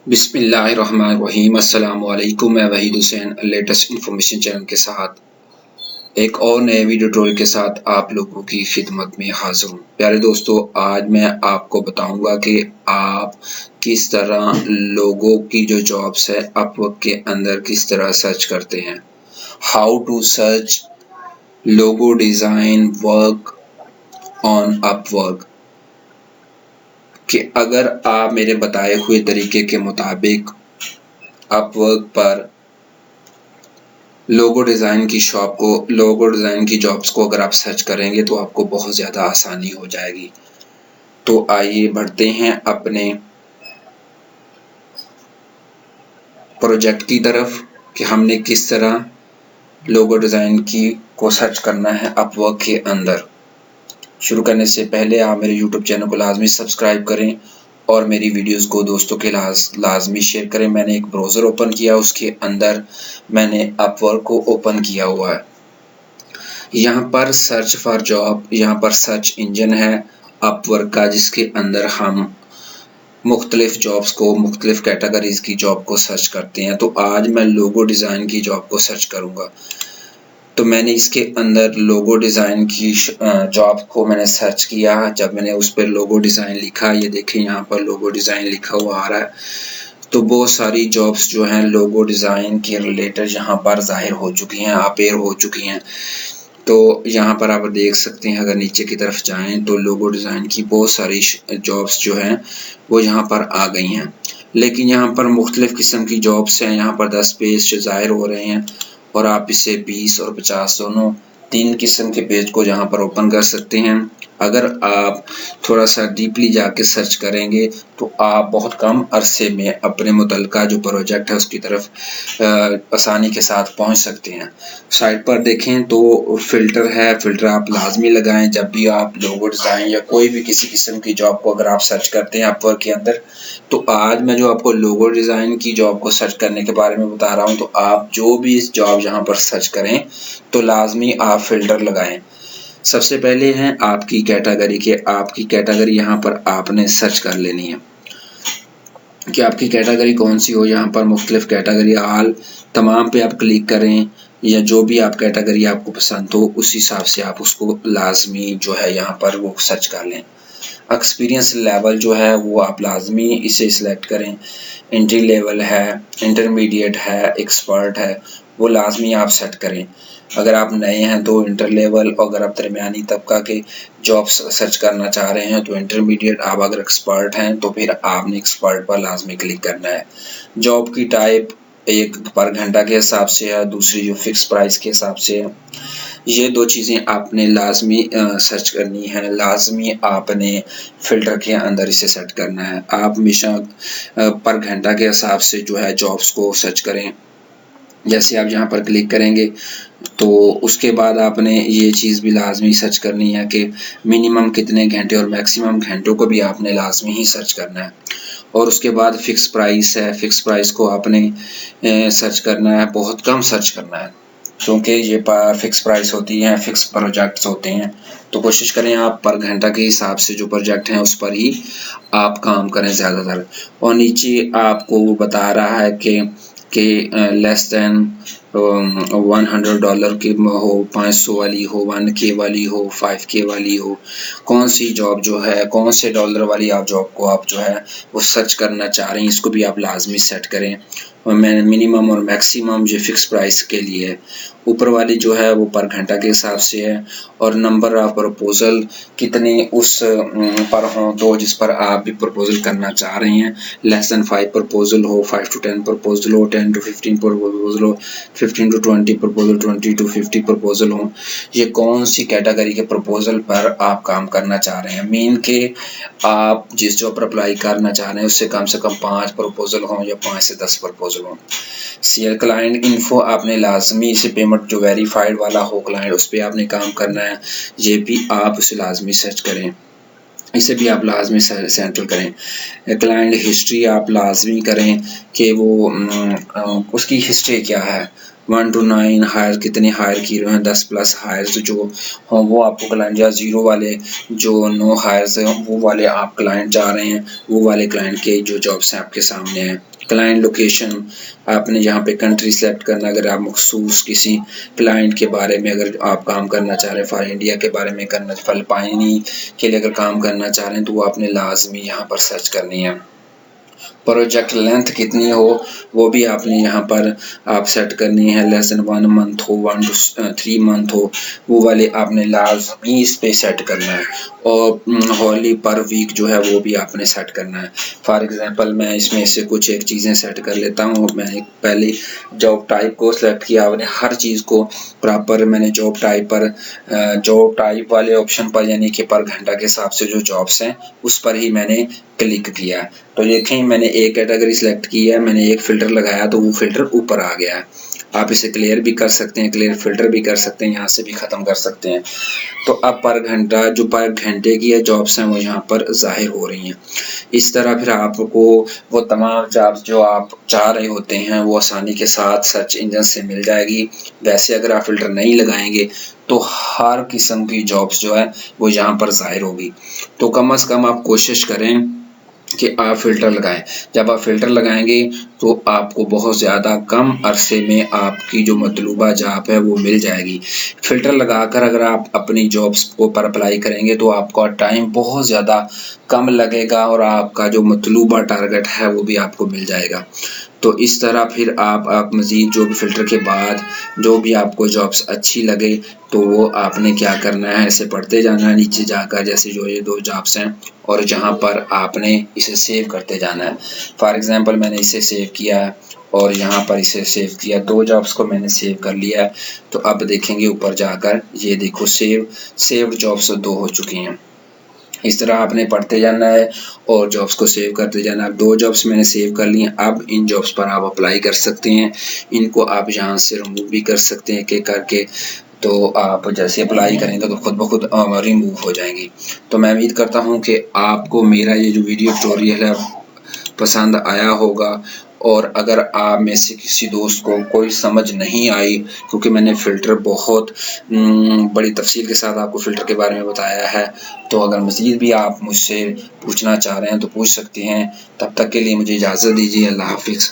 बिस्मिल्लाहिर्रहमानिर्रहीम। अस्सलामु अलैकुम। मैं Waheed Hussain latest information channel के साथ एक और नए वीडियो ट्यूटोरियल के साथ आप लोगों की खिदमत में हाजिर हूँ। प्यारे दोस्तों, आज मैं आपको बताऊंगा कि आप किस तरह लोगों की जो जॉब्स है अपवर्क के अंदर किस तरह सर्च करते हैं। How to search logo design work on Upwork. कि अगर आप मेरे बताए हुए तरीके के मुताबिक अपवर्क पर लोगो डिज़ाइन की जॉब्स को अगर आप सर्च करेंगे तो आपको बहुत ज़्यादा आसानी हो जाएगी। तो आइए बढ़ते हैं अपने प्रोजेक्ट की तरफ कि हमने किस तरह लोगो डिज़ाइन को सर्च करना है अपवर्क के अंदर। शुरू करने से पहले आप मेरे यूट्यूब चैनल को लाजमी सब्सक्राइब करें और मेरी वीडियोस को दोस्तों के लाजमी शेयर करें। मैंने एक ब्राउज़र ओपन किया, उसके अंदर मैंने अपवर्क को ओपन किया हुआ है। यहाँ पर सर्च फॉर जॉब, यहाँ पर सर्च इंजन है अपवर्क का, जिसके अंदर हम मुख्तलिफ जॉब्स को, मुख्तलिफ कैटेगरीज की जॉब को सर्च करते हैं। तो आज मैं लोगो डिज़ाइन की जॉब को सर्च करूँगा। तो मैंने इसके अंदर लोगो डिज़ाइन की जॉब को मैंने सर्च किया। जब मैंने उस पर लोगो डिज़ाइन लिखा, ये देखें यहाँ पर लोगो डिज़ाइन लिखा हुआ आ रहा है, तो बहुत सारी जॉब्स जो हैं लोगो डिज़ाइन के रिलेटेड यहाँ पर ज़ाहिर हो चुकी हैं, अपेयर हो चुकी हैं। तो यहाँ पर आप देख सकते हैं, अगर नीचे की तरफ जाएं तो लोगो डिज़ाइन की बहुत सारी जॉब्स जो हैं वो यहाँ पर आ गई हैं। लेकिन यहाँ पर मुख्तलिफ किस्म की जॉब्स हैं। यहाँ पर 10 पेज ज़ाहिर हो रहे हैं और आप इसे 20 और 50 दोनों 3 किस्म के पेज को यहाँ पर ओपन कर सकते हैं। अगर आप थोड़ा सा डीपली जाके सर्च करेंगे तो आप बहुत कम अरसे में अपने मुतल्लिका जो प्रोजेक्ट है उसकी तरफ आसानी के साथ पहुंच सकते हैं। साइट पर देखें तो फ़िल्टर है, फ़िल्टर आप लाजमी लगाएं जब भी आप लोगो डिज़ाइन या कोई भी किसी किस्म की जॉब को अगर आप सर्च करते हैं अपवर्क के अंदर। तो आज मैं जो आपको लोगो डिज़ाइन की जॉब को सर्च करने के बारे में बता रहा हूं, तो आप जो भी इस जॉब यहाँ पर सर्च करें तो लाजमी आप फ़िल्टर लगाएं। सबसे पहले हैं आपकी कैटेगरी यहाँ पर आपने सर्च कर लेनी है कि आपकी कैटेगरी कौन सी हो। यहाँ पर मुख्तलिफ कैटेगरी आल तमाम पे आप क्लिक करें, या जो भी आप कैटेगरी आपको पसंद हो उस हिसाब से आप उसको लाजमी जो है यहाँ पर वो सर्च कर लें। एक्सपीरियंस लेवल जो है वो आप लाजमी इसे सिलेक्ट करें। एंट्री लेवल है, इंटरमीडिएट है, एक्सपर्ट है, वो लाजमी आप सेट करें। अगर आप नए हैं तो इंटर लेवल, और अगर आप दरमियानी तबका के जॉब्स सर्च करना चाह रहे हैं तो इंटरमीडिएट। आप अगर एक्सपर्ट हैं तो फिर आपने एक्सपर्ट पर लाजमी क्लिक करना है। जॉब की टाइप एक पर घंटा के हिसाब से है, दूसरी जो फिक्स प्राइस के हिसाब से है। ये दो चीज़ें आपने लाजमी सर्च करनी है, लाजमी आपने फ़िल्टर के अंदर इसे सेट करना है। आप हमेशा पर घंटा के हिसाब से जो है जॉब्स को सर्च करें। जैसे आप यहाँ पर क्लिक करेंगे तो उसके बाद आपने ये चीज़ भी लाजमी सर्च करनी है कि मिनिमम कितने घंटे और मैक्सिमम घंटों को भी आपने लाजमी ही सर्च करना है। और उसके बाद फिक्स प्राइस है, फिक्स प्राइस को आपने सर्च करना है, बहुत कम सर्च करना है क्योंकि ये फिक्स प्राइस होती है, फिक्स प्रोजेक्ट्स होते हैं। तो कोशिश करें आप पर घंटा के हिसाब से जो प्रोजेक्ट हैं उस पर ही आप काम करें ज़्यादातर। और नीचे आपको वो बता रहा है कि लेस दैन $100 की हो, 500 वाली हो, 1K वाली हो, 5K वाली हो, कौन सी जॉब जो है, कौन से डॉलर वाली आप जॉब को आप जो है वो सर्च करना चाह रहे हैं, इसको भी आप लाजमी सेट करें। और मैंने मिनिमम और मैक्सिमम जो फिक्स प्राइस के लिए है, ऊपर वाली जो है वो पर घंटा के हिसाब से है। और नंबर ऑफ प्रपोजल कितने उस पर हों तो जिस पर आप भी प्रपोजल करना चाह रहे हैं, लेस दैन 5 प्रपोजल हो, 5 to 10 प्रपोजल हो, 10 to 15 प्रपोजल हो, 15 to 20 प्रपोजल, 20 to 50 प्रपोजल हो। ये कौन सी कैटेगरी के प्रपोजल पर आप काम करना चाह रहे हैं। मीन के आप जिस जॉब पर अप्लाई करना चाह रहे हैं उससे कम 5 प्रपोजल हों या 5 से 10 प्रपोजल हों। शेयर क्लाइंट इन्फो आपने लाजमी इसे पेमेंट जो वेरीफाइड वाला हो क्लाइंट उस पर आपने काम करना है, ये भी आप उसे लाजमी सर्च करें, इसे भी आप लाजमी सेंटर करें। क्लाइंट हिस्ट्री आप लाजमी करें कि वो उसकी हिस्ट्री क्या है, 1 to 9 हायर कितने हायर किए हुए हैं, 10 प्लस हायर्स जो हों वो आपको क्लाइंट, या 0 वाले जो नो हायर्स हैं वो वाले आप क्लाइंट जा रहे हैं, वो वाले क्लाइंट के जो जॉब्स हैं आपके सामने हैं। क्लाइंट लोकेशन आपने यहाँ पे कंट्री सेलेक्ट करना, अगर आप मखसूस किसी क्लाइंट के बारे में अगर आप काम करना चाह रहे हैं, फॉर इंडिया के बारे में करना, फिलिपाइनी के लिए अगर काम करना चाह रहे हैं तो वो आपने लाजमी यहाँ पर सर्च करनी है। प्रोजेक्ट लेंथ कितनी हो वो भी आपने यहाँ पर आप सेट करनी है, लेस देन 1 मंथ हो, 1 to 3 मंथ हो, वो वाले आपने लाजमी इस पे सेट करना है। और हॉली पर वीक जो है वो भी आपने सेट करना है। फॉर एग्जांपल मैं इसमें से कुछ एक चीज़ें सेट कर लेता हूँ। मैंने पहले जॉब टाइप को सेलेक्ट किया, आपने हर चीज़ को प्रॉपर, मैंने जॉब टाइप पर जॉब टाइप वाले ऑप्शन पर यानी कि पर घंटा के हिसाब से जो जॉब्स हैं उस पर ही मैंने क्लिक किया। तो देखें मैंने एक कैटेगरी सेलेक्ट की है, मैंने एक फ़िल्टर लगाया तो वो फ़िल्टर ऊपर आ गया है। आप इसे क्लियर भी कर सकते हैं, क्लियर फ़िल्टर भी कर सकते हैं, यहाँ से भी ख़त्म कर सकते हैं। तो अब पर घंटा जो पर घंटे की जॉब्स हैं वो यहाँ पर ज़ाहिर हो रही हैं। इस तरह फिर आपको वो तमाम जॉब्स जो आप चाह रहे होते हैं वो आसानी के साथ सर्च इंजन से मिल जाएगी। वैसे अगर आप फ़िल्टर नहीं लगाएंगे तो हर किस्म की जॉब्स जो है वो यहाँ पर ज़ाहिर होगी। तो कम से कम आप कोशिश करें कि आप फ़िल्टर लगाएं। जब आप फ़िल्टर लगाएंगे तो आपको बहुत ज़्यादा कम अरसे में आपकी जो मतलूबा जॉब है वो मिल जाएगी। फ़िल्टर लगाकर अगर आप अपनी जॉब्स को पर अप्लाई करेंगे तो आपका टाइम बहुत ज़्यादा कम लगेगा और आपका जो मतलूबा टारगेट है वो भी आपको मिल जाएगा। तो इस तरह फिर आप मज़ीद जो भी फ़िल्टर के बाद जो भी आपको जॉब्स अच्छी लगे तो वो आपने क्या करना है, ऐसे पढ़ते जाना है नीचे जाकर, जैसे जो ये 2 जॉब्स हैं और जहाँ पर आपने इसे सेव करते जाना है। फॉर एग्ज़ाम्पल मैंने इसे सेव किया है और यहाँ पर इसे सेव किया, 2 जॉब्स को मैंने सेव कर लिया है। तो अब देखेंगे ऊपर जाकर ये देखो सेव्ड जॉब्स 2 हो चुकी हैं। इस तरह आपने पढ़ते जाना है और जॉब्स को सेव करते जाना है। 2 जॉब्स मैंने सेव कर ली हैं, अब इन जॉब्स पर आप अप्लाई कर सकते हैं। इनको आप यहाँ से रिमूव भी कर सकते हैं कि करके, तो आप जैसे अप्लाई करेंगे तो खुद ब खुद रिमूव हो जाएंगी। तो मैं उम्मीद करता हूँ कि आपको मेरा ये जो वीडियो ट्यूटोरियल है पसंद आया होगा। और अगर आप में से किसी दोस्त को कोई समझ नहीं आई, क्योंकि मैंने फ़िल्टर बहुत बड़ी तफसील के साथ आपको फ़िल्टर के बारे में बताया है, तो अगर मज़ीद भी आप मुझसे पूछना चाह रहे हैं तो पूछ सकते हैं। तब तक के लिए मुझे इजाज़त दीजिए। अल्लाह हाफ़िज़।